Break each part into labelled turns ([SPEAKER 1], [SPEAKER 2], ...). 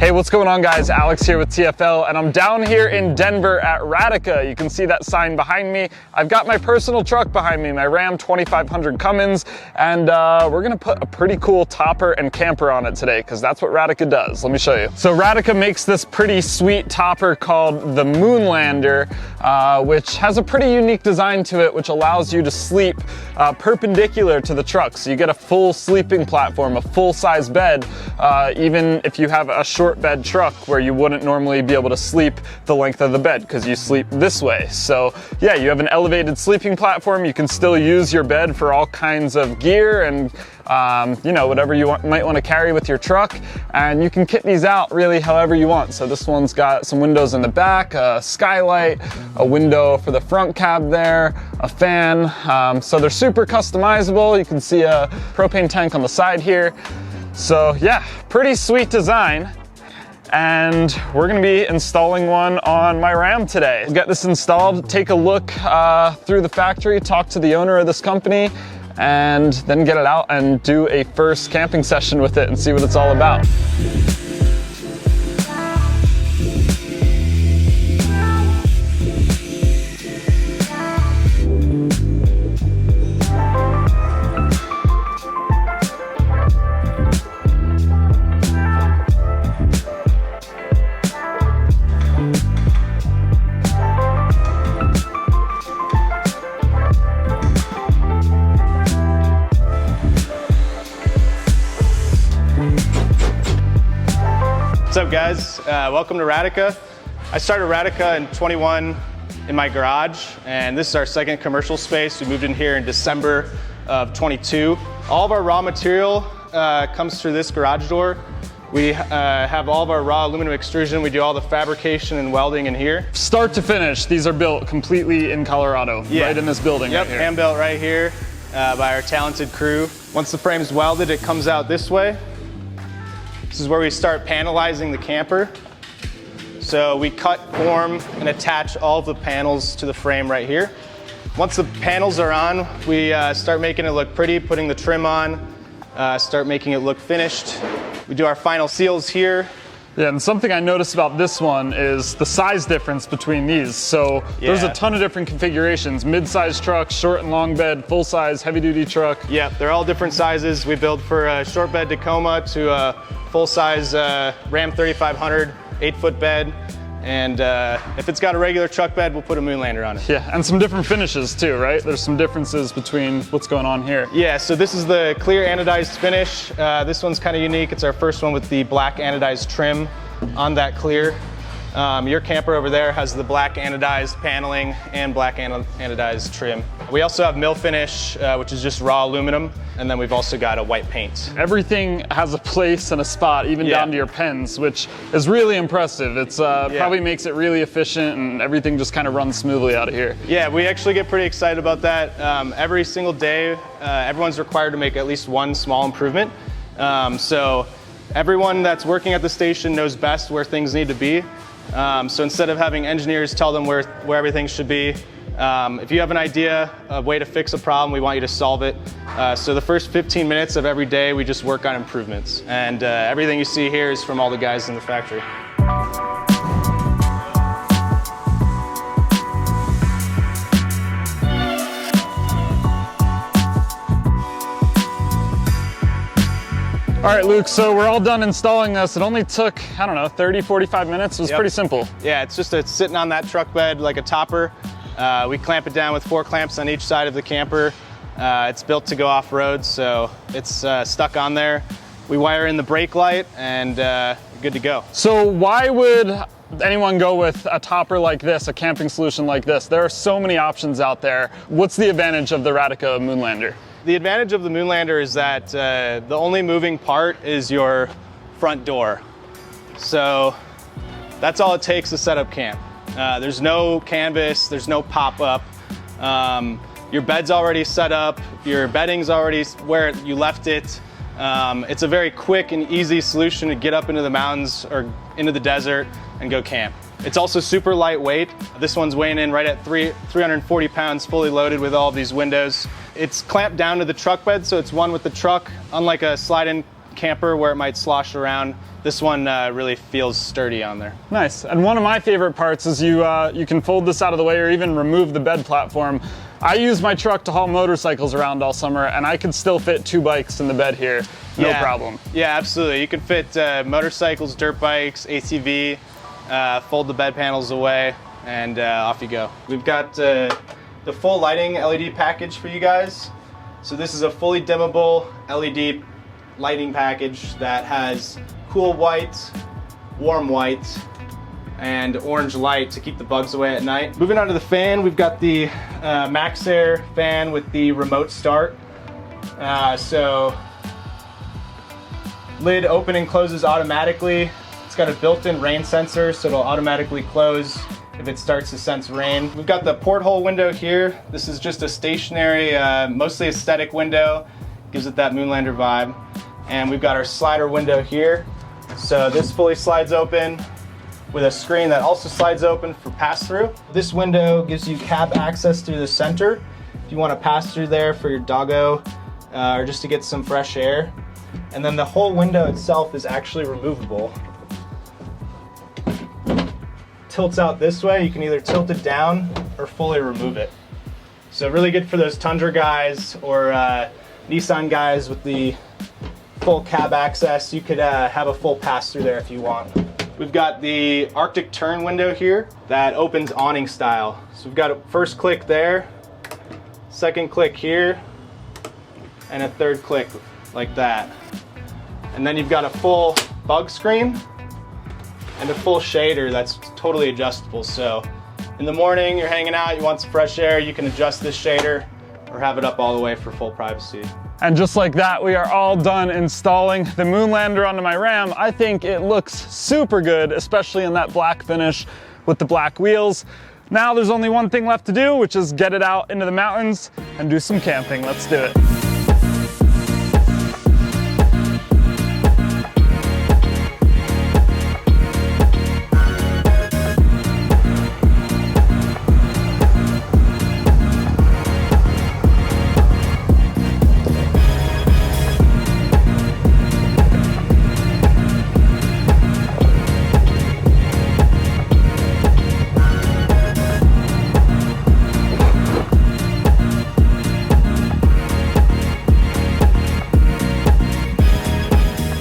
[SPEAKER 1] Hey, what's going on guys? Alex here with TFL, and I'm down here in Denver at Radica. You can see that sign behind me. I've got my personal truck behind me, my Ram 2500 Cummins, and we're gonna put a pretty cool topper and camper on it today, because that's what Radica does. Let me show you. So Radica makes this pretty sweet topper called the Moonlander, which has a pretty unique design to it, which allows you to sleep perpendicular to the truck. So you get a full sleeping platform, a full-size bed, even if you have a short bed truck where you wouldn't normally be able to sleep the length of the bed because you sleep this way. So yeah, you have an elevated sleeping platform. You can still use your bed for all kinds of gear and whatever you might want to carry with your truck, and you can kit these out really however you want. So this one's got some windows in the back, a skylight, a window for the front cab there, a fan. So they're super customizable. You can see a propane tank on the side here. So yeah, pretty sweet design. And we're gonna be installing one on my Ram today. Get this installed, take a look through the factory, talk to the owner of this company, and then get it out and do a first camping session with it and see what it's all about.
[SPEAKER 2] What's up guys, welcome to Radica. I started Radica in 21 in my garage, and this is our second commercial space. We moved in here in December of 22. All of our raw material comes through this garage door. We have all of our raw aluminum extrusion. We do all the fabrication and welding in here.
[SPEAKER 1] Start to finish, these are built completely in Colorado, right in this building.
[SPEAKER 2] Yep,
[SPEAKER 1] right here.
[SPEAKER 2] hand built right here by our talented crew. Once the frame's welded, it comes out this way. This is where we start panelizing the camper. So we cut, form, and attach all of the panels to the frame right here. Once the panels are on, we start making it look pretty, putting the trim on, start making it look finished. We do our final seals here.
[SPEAKER 1] Yeah, and something I noticed about this one is the size difference between these. So there's a ton of different configurations: mid-size truck, short and long bed, full-size, heavy-duty truck.
[SPEAKER 2] Yeah, they're all different sizes. We build for a short bed Tacoma to a full-size Ram 3500, 8-foot bed. And if it's got a regular truck bed, we'll put a Moonlander on it.
[SPEAKER 1] Yeah, and some different finishes too, right? There's some differences between what's going on here.
[SPEAKER 2] Yeah, so this is the clear anodized finish. This one's kind of unique. It's our first one with the black anodized trim on that clear. Your camper over there has the black anodized paneling and black anodized trim. We also have mill finish, which is just raw aluminum, and then we've also got a white paint. Everything
[SPEAKER 1] has a place and a spot, even down to your pens, which is really impressive. It's probably makes it really efficient, and everything just kind of runs smoothly out of here.
[SPEAKER 2] Yeah, we actually get pretty excited about that. Every single day, everyone's required to make at least one small improvement. So everyone that's working at the station knows best where things need to be. So instead of having engineers tell them where everything should be, if you have an idea, a way to fix a problem, we want you to solve it. So the first 15 minutes of every day, we just work on improvements. And everything you see here is from all the guys in the factory.
[SPEAKER 1] All right, Luke, so we're all done installing this. It only took, 30, 45 minutes. It was pretty simple.
[SPEAKER 2] Yeah, it's just sitting on that truck bed like a topper. We clamp it down with 4 clamps on each side of the camper. It's built to go off-road, so it's stuck on there. We wire in the brake light, and good to go.
[SPEAKER 1] So why would anyone go with a topper like this, a camping solution like this? There are so many options out there. What's the advantage of the Radica Moonlander?
[SPEAKER 2] The advantage of the Moonlander is that the only moving part is your front door. So that's all it takes to set up camp. There's no canvas, there's no pop-up. Your bed's already set up, your bedding's already where you left it. It's a very quick and easy solution to get up into the mountains or into the desert and go camp. It's also super lightweight. This one's weighing in right at 340 pounds, fully loaded with all of these windows. It's clamped down to the truck bed, so it's one with the truck. Unlike a slide-in camper where it might slosh around. This one really feels sturdy on there.
[SPEAKER 1] Nice. And one of my favorite parts is you can fold this out of the way or even remove the bed platform. I use my truck to haul motorcycles around all summer, and I could still fit 2 bikes in the bed here, no problem.
[SPEAKER 2] Yeah, absolutely. You can fit motorcycles, dirt bikes, ATV, fold the bed panels away, and off you go. We've got the full lighting LED package for you guys. So this is a fully dimmable LED lighting package that has cool white, warm white, and orange light to keep the bugs away at night. Moving on to the fan, we've got the Max Air fan with the remote start. So lid open and closes automatically. It's got a built-in rain sensor, so it'll automatically close if it starts to sense rain. We've got the porthole window here. This is just a stationary, mostly aesthetic window. Gives it that Moonlander vibe. And we've got our slider window here. So this fully slides open with a screen that also slides open for pass-through. This window gives you cab access through the center if you want to pass through there for your doggo or just to get some fresh air. And then the whole window itself is actually removable. Tilts out this way. You can either tilt it down or fully remove it. So really good for those Tundra guys or Nissan guys with the full cab access. You could have a full pass-through there if you want. We've got the Arctic turn window here that opens awning style. So we've got a first click there, second click here, and a third click like that. And then you've got a full bug screen and a full shader that's totally adjustable. So in the morning, you're hanging out, you want some fresh air, you can adjust this shader or have it up all the way for full privacy.
[SPEAKER 1] And just like that, we are all done installing the Moonlander onto my Ram. I think it looks super good, especially in that black finish with the black wheels. Now there's only one thing left to do, which is get it out into the mountains and do some camping. Let's do it.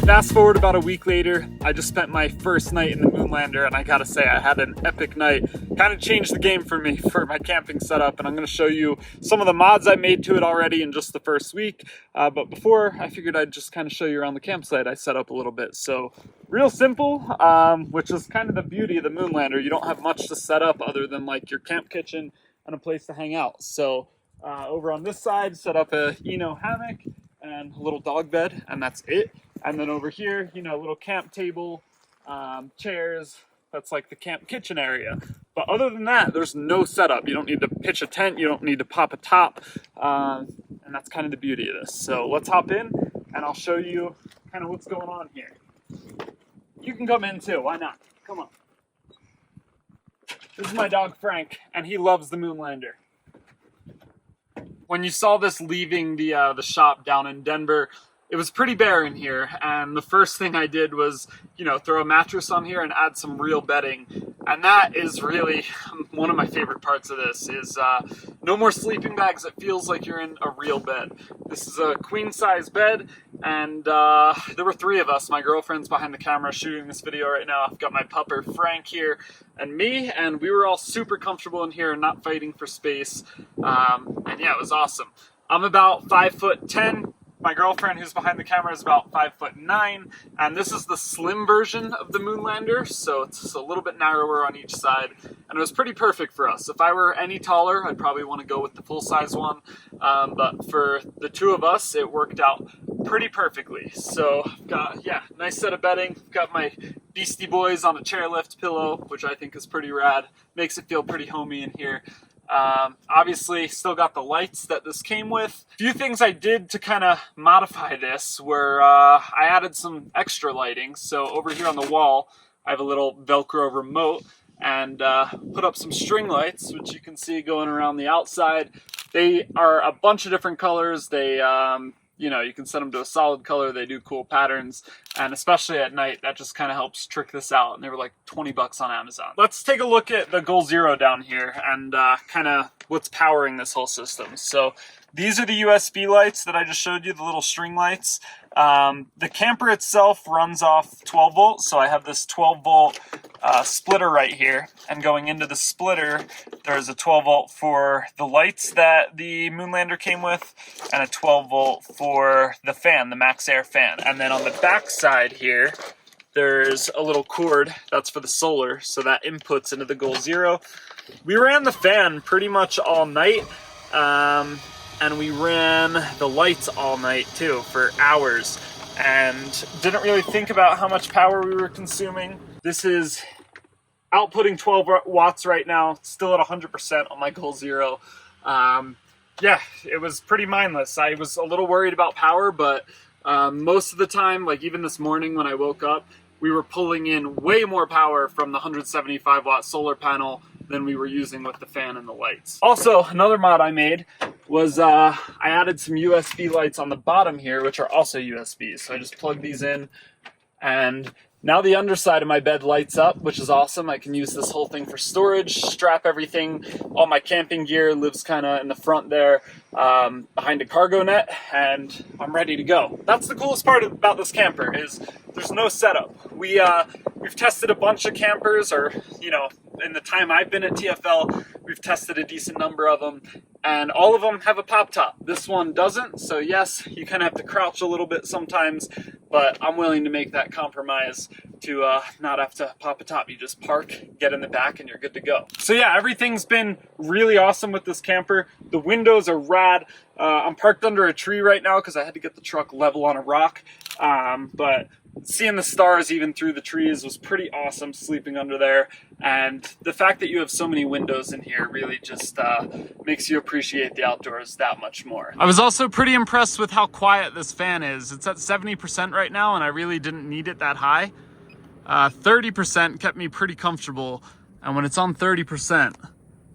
[SPEAKER 1] Fast forward about a week later, I just spent my first night in the Moonlander, and I gotta say I had an epic night. Kind of changed the game for me for my camping setup, and I'm gonna show you some of the mods I made to it already in just the first week. But before, I figured I'd just kind of show you around the campsite. I set up a little bit. So real simple, which is kind of the beauty of the Moonlander. You don't have much to set up other than like your camp kitchen and a place to hang out. So over on this side, set up a hammock and a little dog bed, and that's it. And then over here, a little camp table, chairs. That's like the camp kitchen area. But other than that, there's no setup. You don't need to pitch a tent. You don't need to pop a top. And that's kind of the beauty of this. So let's hop in and I'll show you kind of what's going on here. You can come in too. Why not? Come on. This is my dog Frank, and he loves the Moonlander. When you saw this leaving the shop down in Denver, it was pretty bare in here, and the first thing I did was, throw a mattress on here and add some real bedding. And that is really one of my favorite parts of this is no more sleeping bags. It feels like you're in a real bed. This is a queen size bed, and there were 3 of us. My girlfriend's behind the camera shooting this video right now. I've got my pupper Frank here and me, and we were all super comfortable in here and not fighting for space. And yeah, it was awesome. I'm about 5'10". My girlfriend, who's behind the camera, is about 5'9", and this is the slim version of the Moonlander, so it's just a little bit narrower on each side, and it was pretty perfect for us. If I were any taller, I'd probably want to go with the full-size one, but for the 2 of us, it worked out pretty perfectly. So, nice set of bedding. Got my Beastie Boys on a chairlift pillow, which I think is pretty rad. Makes it feel pretty homey in here. Obviously, still got the lights that this came with. A few things I did to kind of modify this were I added some extra lighting. So over here on the wall, I have a little Velcro remote and put up some string lights, which you can see going around the outside. They are a bunch of different colors. They you know, you can set them to a solid color. They do cool patterns, and especially at night, that just kind of helps trick this out. And they were like 20 bucks on Amazon. Let's take a look at the Goal Zero down here and kind of what's powering this whole system. So these are the USB lights that I just showed you, the little string lights. The camper itself runs off 12 volts, so I have this 12 volt splitter right here, and going into the splitter there's a 12 volt for the lights that the Moonlander came with, and a 12 volt for the fan, the Max Air fan. And then on the back side here there's a little cord that's for the solar, so that inputs into the Goal Zero. We ran the fan pretty much all night, and we ran the lights all night too for hours, and didn't really think about how much power we were consuming. This is outputting 12 watts right now, still at 100% on my Goal Zero. Yeah, it was pretty mindless. I was a little worried about power, but most of the time, like even this morning when I woke up, we were pulling in way more power from the 175 watt solar panel than we were using with the fan and the lights. Also, another mod I made was I added some USB lights on the bottom here, which are also USB. So I just plug these in, and now the underside of my bed lights up, which is awesome. I can use this whole thing for storage, strap everything. All my camping gear lives kind of in the front there, behind a cargo net, and I'm ready to go. That's the coolest part about this camper, is there's no setup. We've tested a bunch of campers, or, you know, in the time I've been at TFL, we've tested a decent number of them, and all of them have a pop top. This one doesn't, so yes, you kind of have to crouch a little bit sometimes, but I'm willing to make that compromise to not have to pop a top. You just park, get in the back, and you're good to go. So yeah, everything's been really awesome with this camper. The windows are rad. I'm parked under a tree right now because I had to get the truck level on a rock, but seeing the stars even through the trees was pretty awesome, sleeping under there. And the fact that you have so many windows in here really just makes you appreciate the outdoors that much more. I was also pretty impressed with how quiet this fan is. It's at 70% right now, and I really didn't need it that high. 30% kept me pretty comfortable, and when it's on 30%,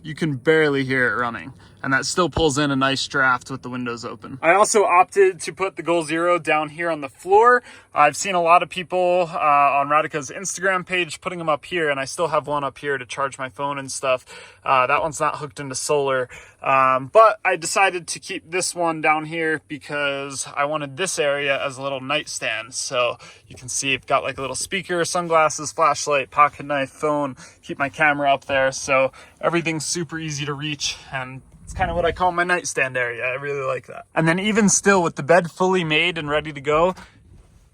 [SPEAKER 1] you can barely hear it running, and that still pulls in a nice draft with the windows open. I also opted to put the Goal Zero down here on the floor. I've seen a lot of people on Radica's Instagram page putting them up here, and I still have one up here to charge my phone and stuff. That one's not hooked into solar, but I decided to keep this one down here because I wanted this area as a little nightstand. So you can see I've got like a little speaker, sunglasses, flashlight, pocket knife, phone, keep my camera up there. So everything's super easy to reach, and it's kind of what I call my nightstand area. I really like that. And then even still, with the bed fully made and ready to go,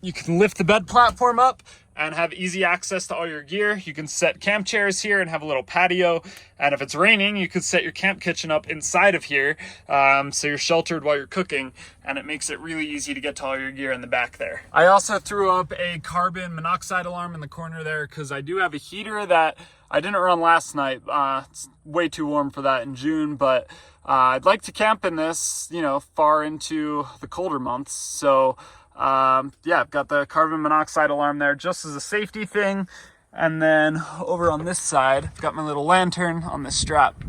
[SPEAKER 1] you can lift the bed platform up and have easy access to all your gear. You can set camp chairs here and have a little patio. And if it's raining, you could set your camp kitchen up inside of here, so you're sheltered while you're cooking, and it makes it really easy to get to all your gear in the back there. I also threw up a carbon monoxide alarm in the corner there because I do have a heater that I didn't run last night. It's way too warm for that in June, but I'd like to camp in this, you know, far into the colder months. So yeah, I've got the carbon monoxide alarm there just as a safety thing. And then over on this side, I've got my little lantern on this strap,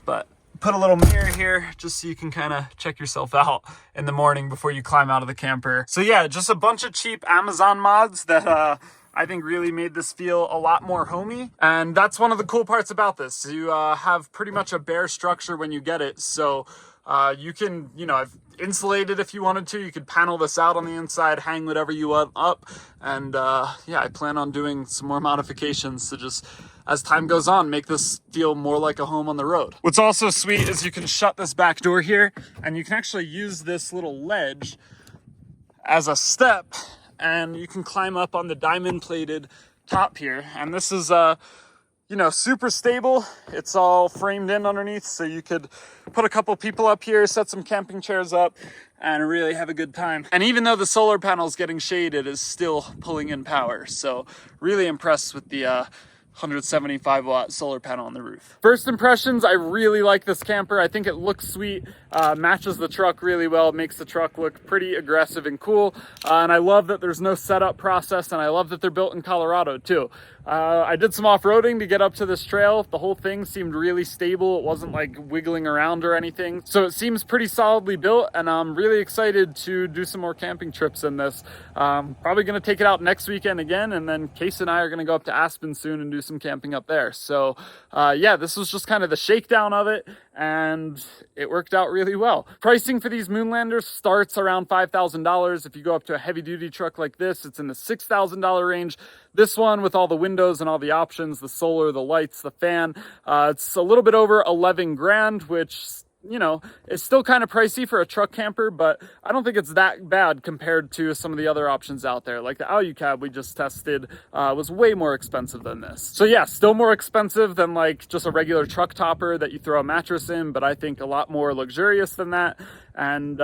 [SPEAKER 1] but put a little mirror here just so you can kind of check yourself out in the morning before you climb out of the camper. So yeah, just a bunch of cheap Amazon mods that I think really made this feel a lot more homey. And that's one of the cool parts about this. You have pretty much a bare structure when you get it. So you can, you know, I've insulated if you wanted to. You could panel this out on the inside, hang whatever you want up. And yeah, I plan on doing some more modifications to just, as time goes on, make this feel more like a home on the road. What's also sweet is you can shut this back door here, and you can actually use this little ledge as a step, and you can climb up on the diamond plated top here. And this is you know, super stable. It's all framed in underneath, so you could put a couple people up here, set some camping chairs up, and really have a good time. And even though the solar panel's getting shaded, it's still pulling in power. So really impressed with the 175 watt solar panel on the roof. First impressions, I really like this camper. I think it looks sweet, matches the truck really well, makes the truck look pretty aggressive and cool. And I love that there's no setup process, and I love that they're built in Colorado too. I did some off-roading to get up to this trail. The whole thing seemed really stable. It wasn't like wiggling around or anything. So it seems pretty solidly built, and I'm really excited to do some more camping trips in this. Probably gonna take it out next weekend again, and then Case and I are gonna go up to Aspen soon and do some camping up there. So yeah, this was just kind of the shakedown of it, and it worked out really well. Pricing for these Moonlanders starts around $5,000. If you go up to a heavy duty truck like this, it's in the $6,000 range. This one, with all the windows and all the options, the solar, the lights, the fan, it's a little bit over 11 grand, which, you know, it's still kind of pricey for a truck camper, but I don't think it's that bad compared to some of the other options out there. Like the Alucab we just tested was way more expensive than this. So yeah, still more expensive than like just a regular truck topper that you throw a mattress in, but I think a lot more luxurious than that. And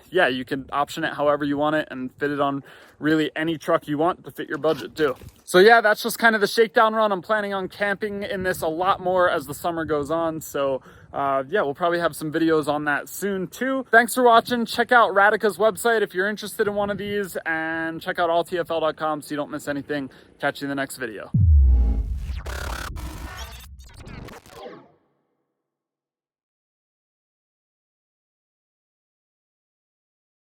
[SPEAKER 1] yeah, you can option it however you want it and fit it on really any truck you want to fit your budget too. So yeah, that's just kind of the shakedown run. I'm planning on camping in this a lot more as the summer goes on. So yeah, we'll probably have some videos on that soon too. Thanks for watching. Check out Radica's website if you're interested in one of these, and check out alltfl.com so you don't miss anything. Catch you in the next video.